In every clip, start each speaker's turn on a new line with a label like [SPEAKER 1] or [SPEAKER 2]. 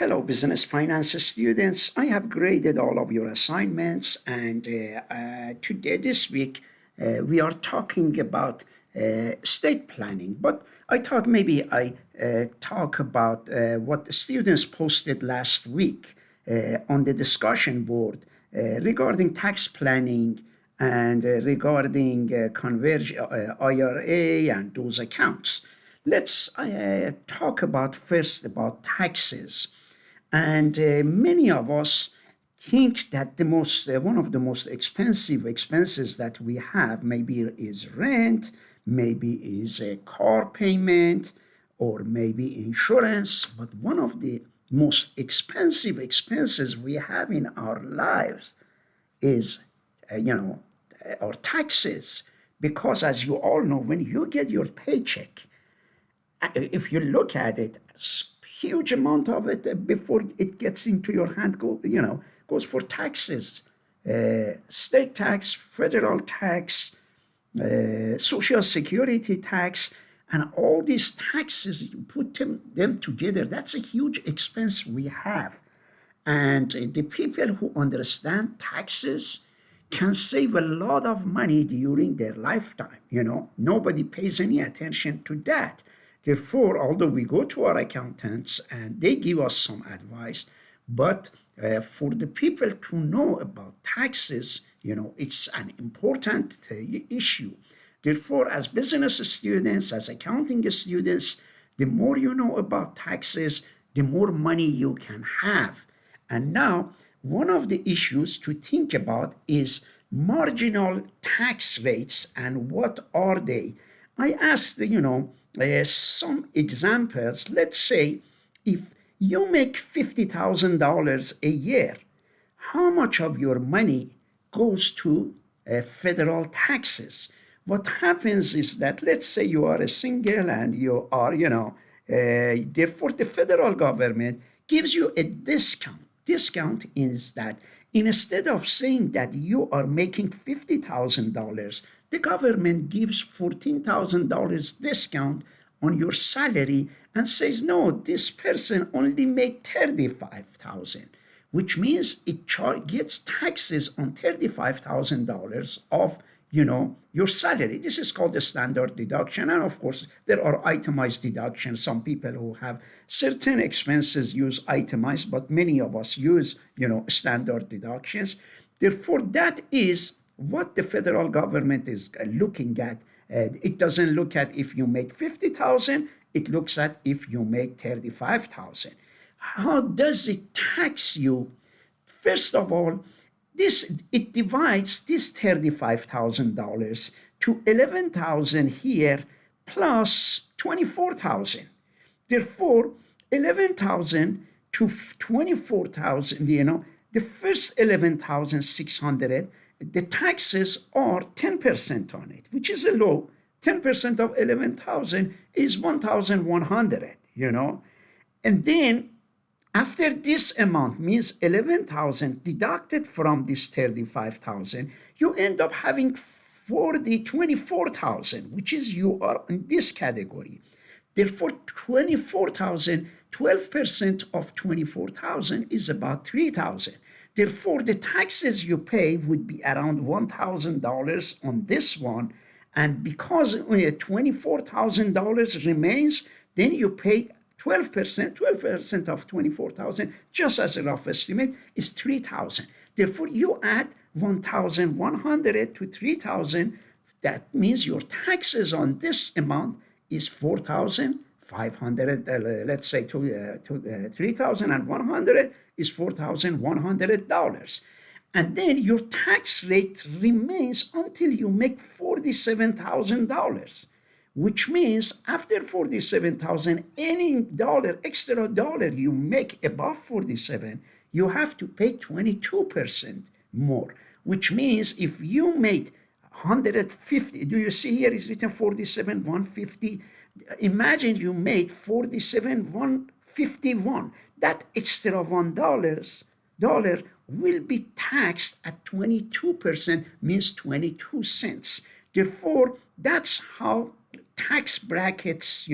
[SPEAKER 1] Hello, business finance students. I have graded all of your assignments, and today, this week, we are talking about estate planning. But I thought maybe I talk about what the students posted last week on the discussion board regarding tax planning and regarding IRA and those accounts. Let's talk about first about taxes. And many of us think that the most one of the most expensive expenses that we have maybe is rent, maybe is a car payment, or maybe insurance. But one of the most expensive expenses we have in our lives is, our taxes. Because as you all know, when you get your paycheck, if you look at it, huge amount of it before it gets into your hand goes for taxes, state tax, federal tax, social security tax, and all these taxes. You put them together. That's a huge expense we have, and the people who understand taxes can save a lot of money during their lifetime. Nobody pays any attention to that. Therefore, although we go to our accountants and they give us some advice, but for the people to know about taxes, it's an important issue. Therefore, as business students, as accounting students, the more you know about taxes, the more money you can have. And now, one of the issues to think about is marginal tax rates and what are they? I asked, some examples. Let's say if you make $50,000 a year, how much of your money goes to federal taxes? What happens is that, let's say you are a single and you are, therefore the federal government gives you a discount. Discount is that instead of saying that you are making $50,000, the government gives $14,000 discount on your salary and says, no, this person only made $35,000, which means it gets taxes on $35,000 of your salary. This is called the standard deduction. And of course, there are itemized deductions. Some people who have certain expenses use itemized, but many of us use, standard deductions. Therefore, that is what the federal government is looking at. It doesn't look at if you make 50,000, it looks at if you make 35,000. How does it tax you? First of all, it divides this $35,000 to 11,000 here plus 24,000. Therefore, 11,000 to 24,000, the first 11,600, the taxes are 10% on it, which is a low. 10% of 11,000 is 1,100, And then after this amount means 11,000 deducted from this 35,000, you end up having 24,000, which is you are in this category. Therefore, 24,000, 12% of 24,000 is about 3,000. Therefore, the taxes you pay would be around $1,000 on this one. And because $24,000 remains, then you pay 12%. 12% of 24,000, just as a rough estimate, is 3,000. Therefore, you add 1,100 to 3,000. That means your taxes on this amount is 4,500. Let's say 3,100 is $4,100. And then your tax rate remains until you make $47,000, which means after 47,000, any extra dollar you make above 47, you have to pay 22% more, which means if you made 150, do you see here is written 47,150? Imagine you made 47,151. That extra $1 will be taxed at 22%, means 22 cents. Therefore, that's how tax brackets,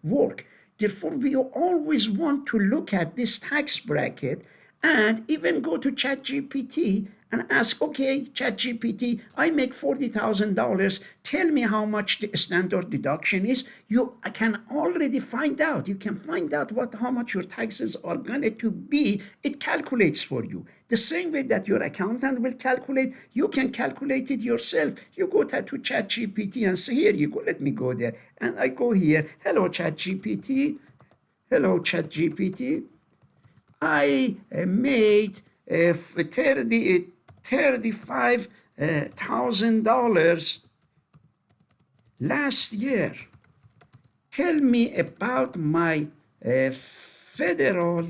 [SPEAKER 1] work. Therefore, we always want to look at this tax bracket and even go to ChatGPT and ask, okay, ChatGPT, I make $40,000. Tell me how much the standard deduction is. You can already find out. You can find out how much your taxes are going to be. It calculates for you. The same way that your accountant will calculate, you can calculate it yourself. You go to ChatGPT and say, here you go, let me go there. And I go here, hello, ChatGPT. Hello, ChatGPT. I made $35,000 last year. Tell me about my federal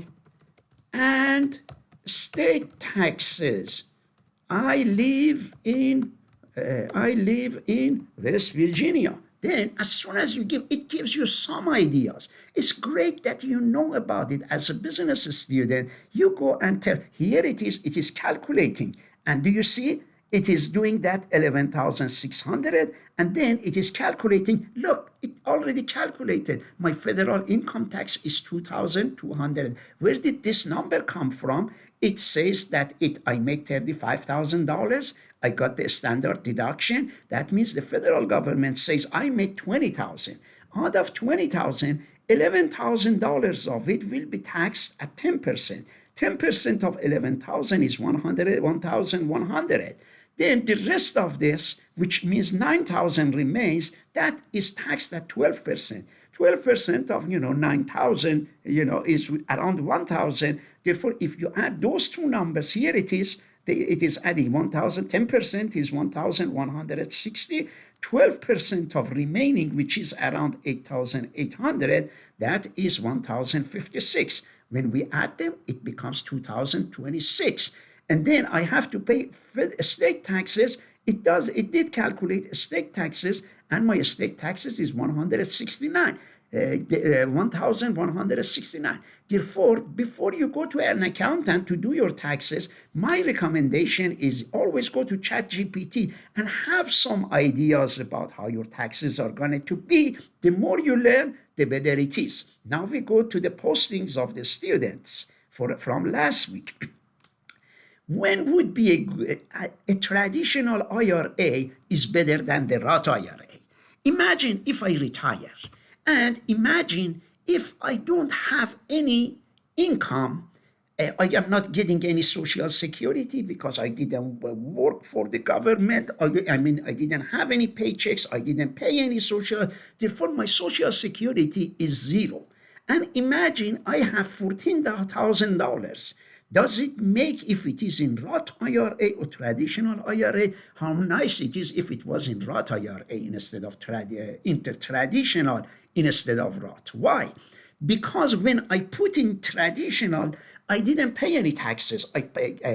[SPEAKER 1] and state taxes. I live in West Virginia. Then, as soon as you give, it gives you some ideas. It's great that you know about it as a business student. You go and tell, here it is calculating. And do you see? It is doing that 11,600, and then it is calculating. Look, it already calculated. My federal income tax is 2,200. Where did this number come from? It says that I made $35,000. I got the standard deduction. That means the federal government says I made 20,000. Out of 20,000, $11,000 of it will be taxed at 10%. 10% of 11,000 is 1,100. Then the rest of this, which means 9,000 remains, that is taxed at 12%. 12% of 9,000 is around 1,000. Therefore, if you add those two numbers, here it is adding 1,000. 10% is 1,160. 12% of remaining, which is around 8,800, that is 1,056. When we add them, it becomes 2,026. And then I have to pay state taxes. It did calculate state taxes, and my state taxes is 1,169. Therefore, before you go to an accountant to do your taxes, my recommendation is always go to ChatGPT and have some ideas about how your taxes are going to be. The more you learn, the better it is. Now we go to the postings of the students from last week. When would be a traditional IRA is better than the Roth IRA? Imagine if I retire, and imagine if I don't have any income. I am not getting any social security because I didn't work for the government. I didn't have any paychecks. I didn't pay any social. Therefore, my social security is zero. And imagine I have $14,000. Does it make, if it is in Roth IRA or traditional IRA, how nice it is if it was in Roth IRA instead of traditional instead of Roth? Why? Because when I put in traditional, I didn't pay any taxes.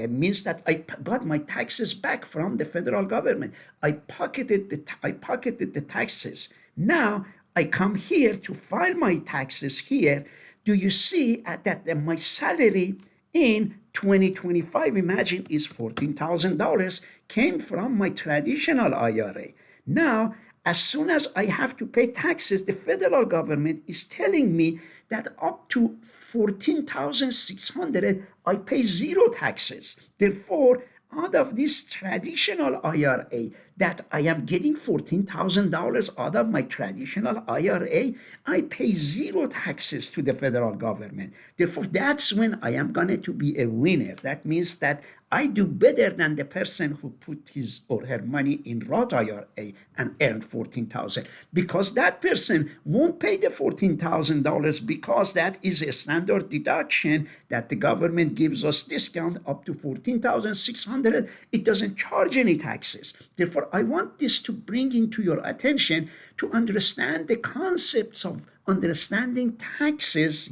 [SPEAKER 1] Means that I got my taxes back from the federal government. I pocketed the taxes. Now I come here to file my taxes here. Do you see that my salary in 2025, imagine, is $14,000, came from my traditional IRA. Now, as soon as I have to pay taxes, the federal government is telling me that up to $14,600, I pay zero taxes. Therefore, out of this traditional IRA, that I am getting $14,000 out of my traditional IRA, I pay zero taxes to the federal government. Therefore, that's when I am going to be a winner. That means that I do better than the person who put his or her money in Roth IRA and earned $14,000, because that person won't pay the $14,000 because that is a standard deduction that the government gives us discount up to $14,600. It doesn't charge any taxes. Therefore, I want this to bring into your attention to understand the concepts of understanding taxes,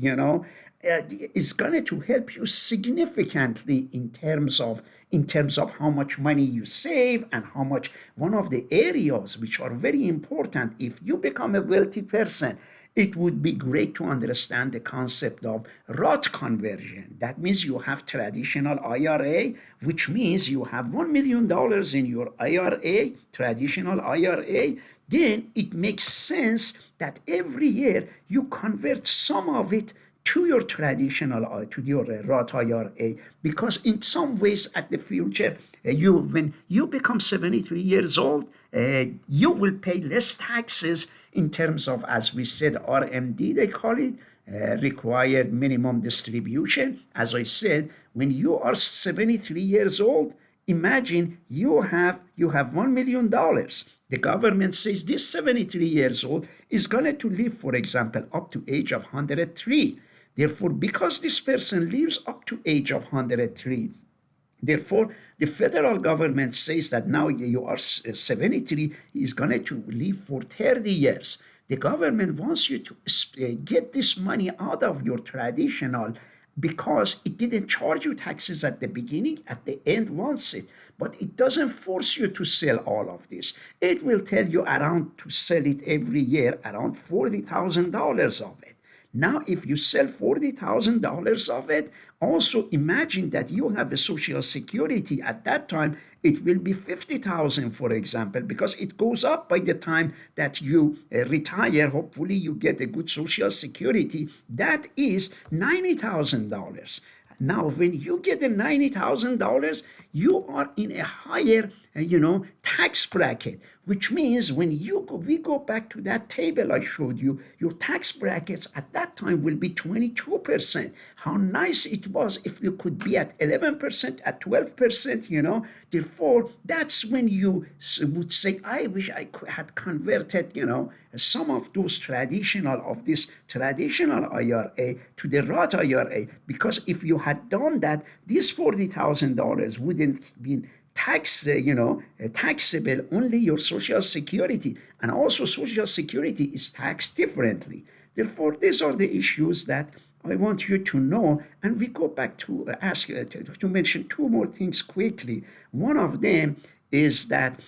[SPEAKER 1] is going to help you significantly in terms of how much money you save and how much. One of the areas which are very important, if you become a wealthy person, it would be great to understand the concept of Roth conversion. That means you have traditional IRA, which means you have $1 million in your IRA, traditional IRA. then it makes sense that every year you convert some of it to your traditional to your Roth IRA, because in some ways at the future you when you become 73 years old, you will pay less taxes in terms of, as we said, RMD they call it, required minimum distribution. As I said, when you are 73 years old, imagine you have $1 million. The government says this 73 years old is going to live, for example, up to age of 103. Therefore, because this person lives up to age of 103, therefore, the federal government says that now you are 73, is going to live for 30 years. The government wants you to get this money out of your traditional, because it didn't charge you taxes at the beginning, at the end wants it. But it doesn't force you to sell all of this. It will tell you around to sell it every year, around $40,000 of it. Now, if you sell $40,000 of it, also imagine that you have a Social Security. At that time, it will be 50,000, for example, because it goes up by the time that you retire. Hopefully, you get a good Social Security. That is $90,000. Now, when you get the $90,000, you are in a higher, tax bracket, which means when we go back to that table I showed you, your tax brackets at that time will be 22%. How nice it was if you could be at 11%, at 12%, Therefore, that's when you would say, I wish I had converted, some of those this traditional IRA to the Roth IRA, because if you had done that, this $40,000 wouldn't be taxable, only your Social Security, and also Social Security is taxed differently. Therefore, these are the issues that I want you to know. And we go back to to mention two more things quickly. One of them is that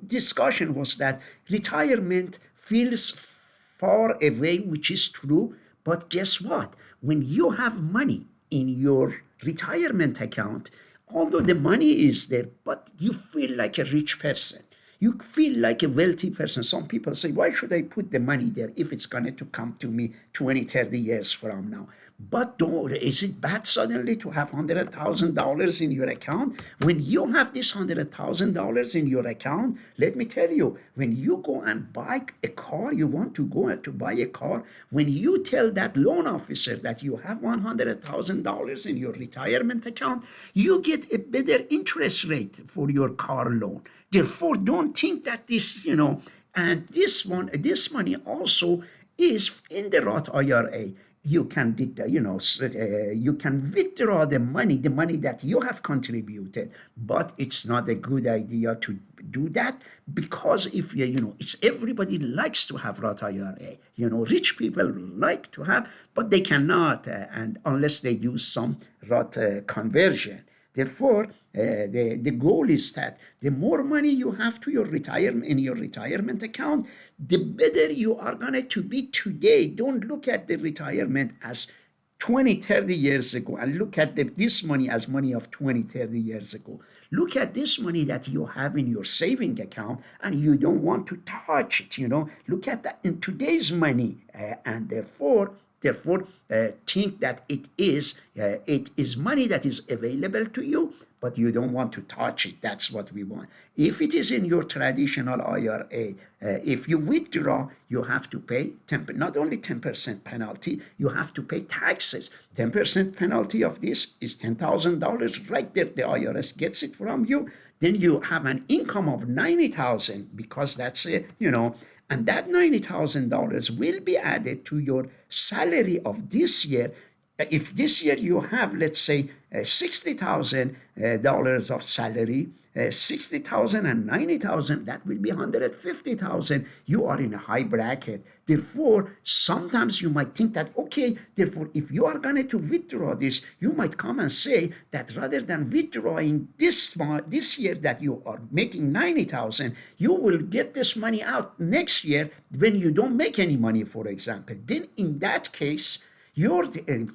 [SPEAKER 1] discussion was that retirement feels far away, which is true. But guess what? When you have money in your retirement account, although the money is there, but you feel like a rich person. You feel like a wealthy person. Some people say, why should I put the money there if it's going to come to me 20, 30 years from now? But is it bad suddenly to have $100,000 in your account? When you have this $100,000 in your account, let me tell you, when you go and buy a car, you want to go to buy a car, when you tell that loan officer that you have $100,000 in your retirement account, you get a better interest rate for your car loan. Therefore, don't think that and this money also is in the Roth IRA. You can, you can withdraw the money that you have contributed, but it's not a good idea to do that, because if it's everybody likes to have Roth IRA. Rich people like to have, but they cannot, and unless they use some Roth conversion. Therefore, the goal is that the more money you have to your retirement account, the better you are going to be today. Don't look at the retirement as 20, 30 years ago, and look at this money as money of 20, 30 years ago. Look at this money that you have in your saving account, and you don't want to touch it. Look at that in today's money, and therefore, think that it is money that is available to you, but you don't want to touch it. That's what we want. If it is in your traditional IRA, if you withdraw, you have to pay not only 10% penalty, you have to pay taxes. 10% penalty of this is $10,000 right there. The IRS gets it from you. Then you have an income of $90,000, because that's and that $90,000 will be added to your salary of this year. If this year you have, let's say, $60,000 of salary, 60,000 and 90,000, that will be 150,000. You are in a high bracket. Therefore, sometimes you might think that, okay, therefore, if you are going to withdraw this, you might come and say that rather than withdrawing this year that you are making 90,000, you will get this money out next year when you don't make any money, for example. Then in that case, your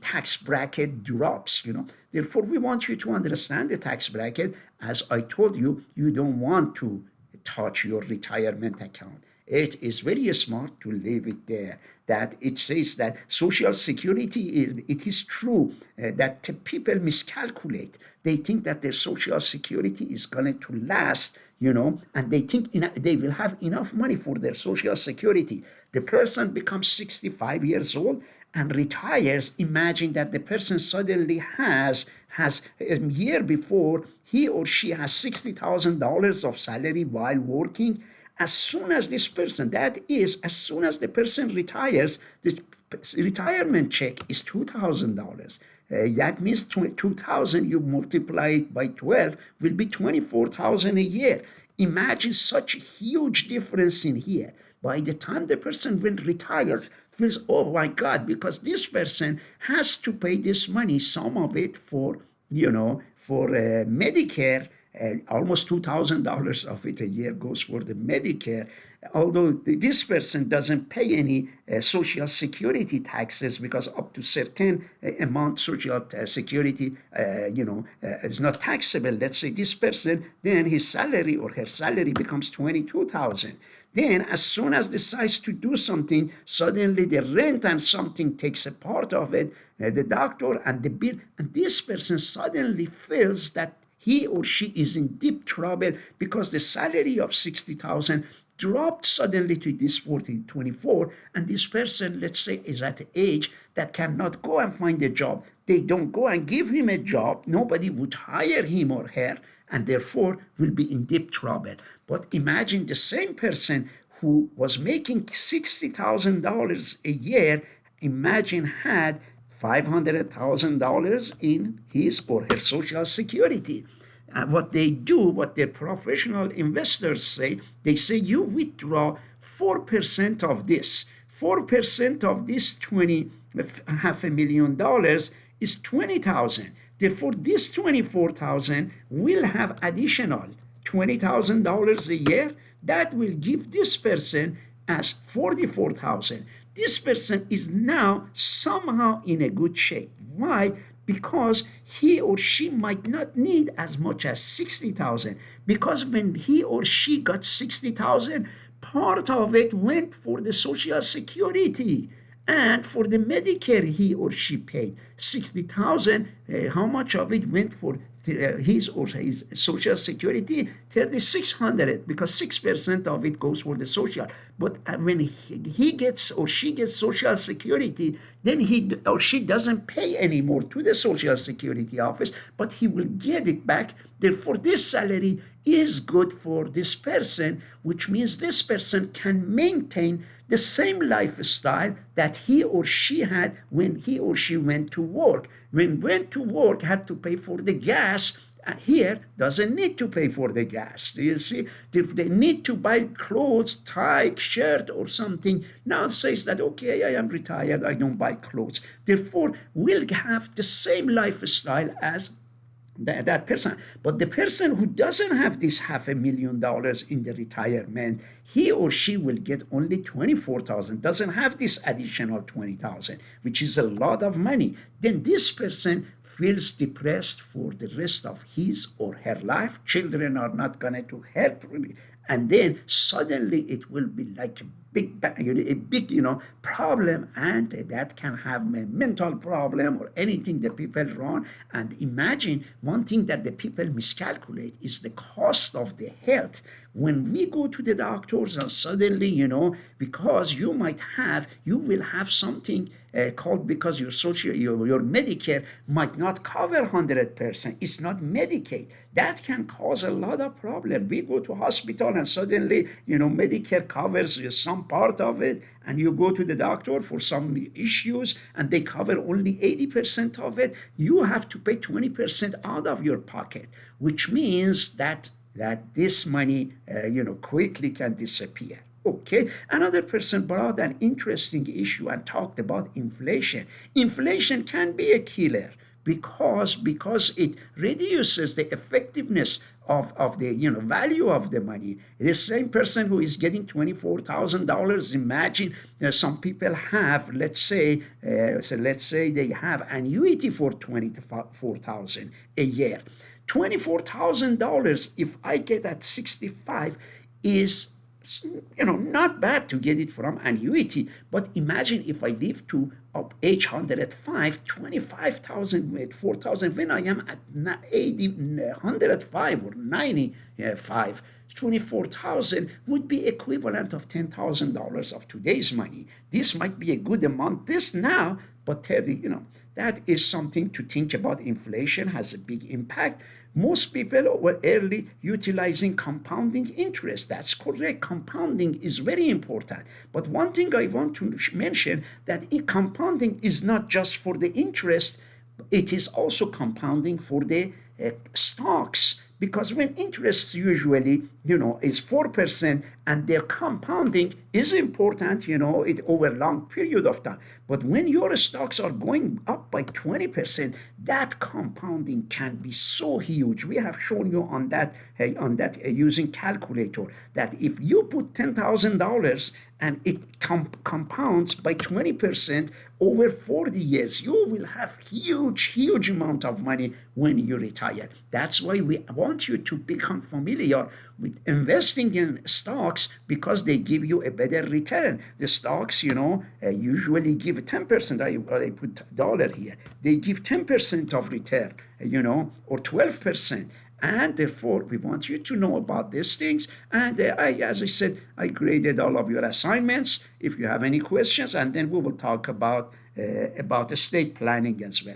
[SPEAKER 1] tax bracket drops, Therefore, we want you to understand the tax bracket. As I told you, you don't want to touch your retirement account. It is very smart to leave it there. That it says that Social Security, it is true that people miscalculate. They think that their Social Security is going to last, and they think they will have enough money for their Social Security. The person becomes 65 years old and retires. Imagine that the person suddenly has a year before, he or she has $60,000 of salary while working. As soon as this person, that is, as soon as the person retires, the retirement check is $2,000. That means 2,000, you multiply it by 12, will be 24,000 a year. Imagine such a huge difference in here. By the time the person will retire, feels, oh my God, because this person has to pay this money, some of it for, for Medicare. Almost $2,000 of it a year goes for the Medicare. Although this person doesn't pay any Social Security taxes, because up to certain amount Social Security, is not taxable. Let's say this person, then his salary or her salary becomes 22,000. Then, as soon as decides to do something, suddenly the rent and something takes a part of it, the doctor and the bill, and this person suddenly feels that he or she is in deep trouble because the salary of 60,000 dropped suddenly to this 24, and this person, let's say, is at the age that cannot go and find a job. They don't go and give him a job. Nobody would hire him or her, and therefore will be in deep trouble. But imagine the same person who was making $60,000 a year, imagine had $500,000 in his or her Social Security. What they do, what their professional investors say, they say you withdraw 4% of this. 4% of this $500,000 is 20,000. Therefore, this 24,000 will have additional $20,000 a year. That will give this person as 44,000. This person is now somehow in a good shape. Why? Because he or she might not need as much as 60,000. Because when he or she got 60,000, part of it went for the Social Security and for the Medicare he or she paid. 60,000, how much of it went for his or his Social Security? 3,600, because 6% of it goes for the social. But when he gets or she gets Social Security, then he or she doesn't pay anymore to the Social Security office, but he will get it back. Therefore, this salary is good for this person, which means this person can maintain the same lifestyle that he or she had when he or she went to work. When went to work, had to pay for the gas. Here doesn't need to pay for the gas. Do you see? If they need to buy clothes, tie, shirt, or something, now it says that, okay, I am retired, I don't buy clothes. Therefore, we'll have the same lifestyle as that person. But the person who doesn't have this $500,000 in the retirement, he or she will get only 24,000, doesn't have this additional 20,000, which is a lot of money. Then this person feels depressed for the rest of his or her life. Children are not going to help really. And then suddenly it will be like a big problem, and that can have a mental problem or anything that people run. And imagine, one thing that the people miscalculate is the cost of the health. When we go to the doctors and suddenly, because you will have something called, because your Medicare might not cover 100%. It's not Medicaid. That can cause a lot of problem. We go to hospital and suddenly, Medicare covers some part of it, and you go to the doctor for some issues and they cover only 80% of it. You have to pay 20% out of your pocket, which means that this money, quickly can disappear. Okay, another person brought an interesting issue and talked about inflation. Inflation can be a killer because it reduces the effectiveness of the value of the money. The same person who is getting $24,000, imagine some people have, let's say they have annuity for $24,000 a year. $24,000, if I get at 65, is, not bad to get it from annuity. But imagine if I live to up age 105, 25,000 with 4,000, when I am at 80, 105 or 95, 24,000 would be equivalent of $10,000 of today's money. This might be a good amount this now, but 30, that is something to think about. Inflation has a big impact. Most people were early utilizing compounding interest. That's correct. Compounding is very important. But one thing I want to mention, that compounding is not just for the interest, it is also compounding for the stocks, because when interest usually is 4% and their compounding is important, it over a long period of time. But when your stocks are going up by 20%, that compounding can be so huge. We have shown you on that using calculator, that if you put $10,000 and it compounds by 20% over 40 years, you will have huge amount of money when you retire. That's why we want you to become familiar with investing in stocks, because they give you a better return. The stocks, usually give 10%. I put dollar here. They give 10% of return, or 12%. And therefore, we want you to know about these things. And as I said, I graded all of your assignments. If you have any questions, and then we will talk about estate planning as well.